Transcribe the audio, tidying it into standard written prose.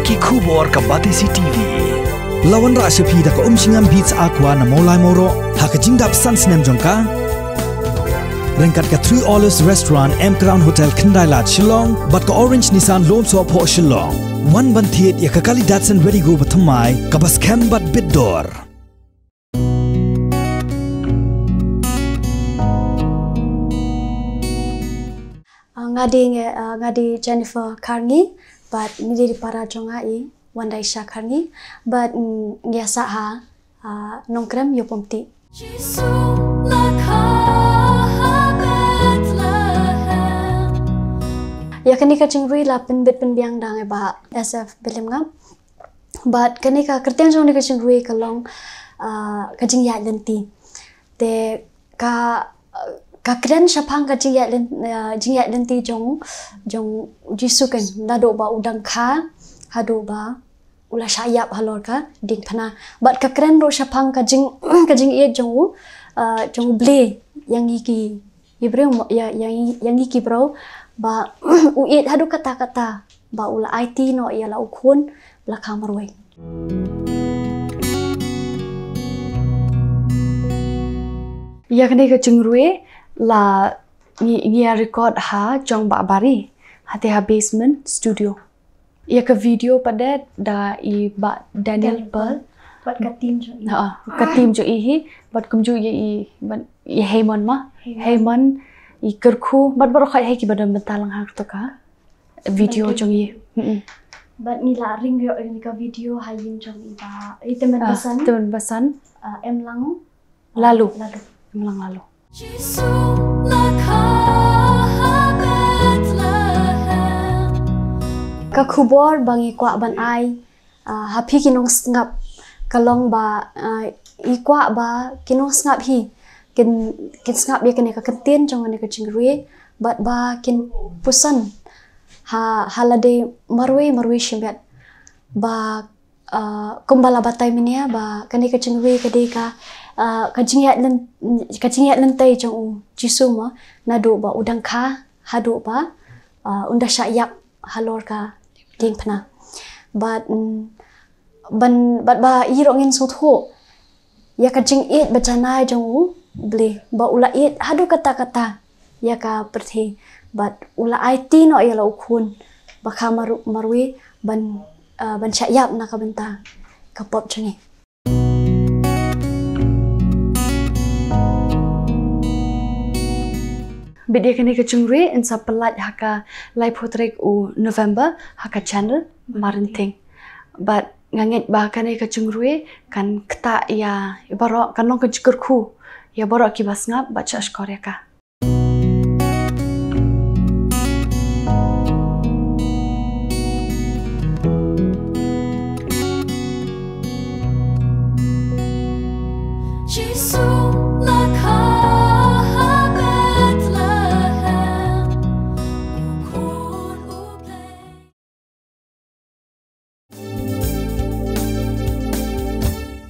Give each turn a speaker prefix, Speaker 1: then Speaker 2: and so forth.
Speaker 1: ki khubor ka Batisi TV. Lawan ra shapi da ka singam beach aqua na molai moro ha ka jingdap sunsnem jongka. Rengkat ka 3 Olives Restaurant M Crown Hotel Kendailat Shillong bat ka Orange Nissan Lom so po Shillong. One bantiet ya ka kali Datsun ready go bathamai ka bas kem bat bidor.
Speaker 2: Ngadi Jennifer Karni, but ni di para jonga I Wandai Shah Karni, but ngiasa ha nongkrem yo pomti. Ya kani ka cingri la penbit penbiang dang ba SF bilim ngam, but kani ka kertian jong ni ka cingri kalong ka jing ya lenti, te ka kakren syapang ka jing ya lenti jong jisukan nado ba udang kha hado ba ula syayap halor ka ding phana but kakren ro syapang ka jing ye jong ble yang iki ibreu yang iki bro ba uit hado kata-kata ba ula IT no ia la ukun la kamarwe. Ya kene ka cingruwe la ngia record ha jong ba bari hati ha basement studio ya ke video pada da I ba Daniel Pearl bat ka team jo ka team jo I bat kum jo I Heyman ma Heyman I kerku bat baro khai ki badam bentalang ha to ka video jong I bat ni la ring yo ni ka video ha yin jong I ba I teman basan em lang lalu em lang lalu. Ka khubor bangi kwa ban ai happy kinong ngap kalong ba I kwa ba kinong ngap hi kin ngap ya kene ka ketin jong ne ka cingri bat ba kin pusan halade marwe shimbat ba kumbala batai minia ba kene ka cingri ka de ka kajingyat lentai jong jisu ma nado ba udang kha hado ba unda syayap halor ka ding phna but ba iro ngin sutho ya kajing it bacana jong ble ba ula it hado kata-kata ya ka perthi but ula IT no ya la ukun ba kha marwi ban syayap na ka benta ka pop changi. Bidia kini ke cungri insa pelat haka live portrait u November haka channel marinting. But ngangit bah kini ke cungri kan keta ya ibarat kan long ke ku ya barak kibas ngap baca skor ya ka.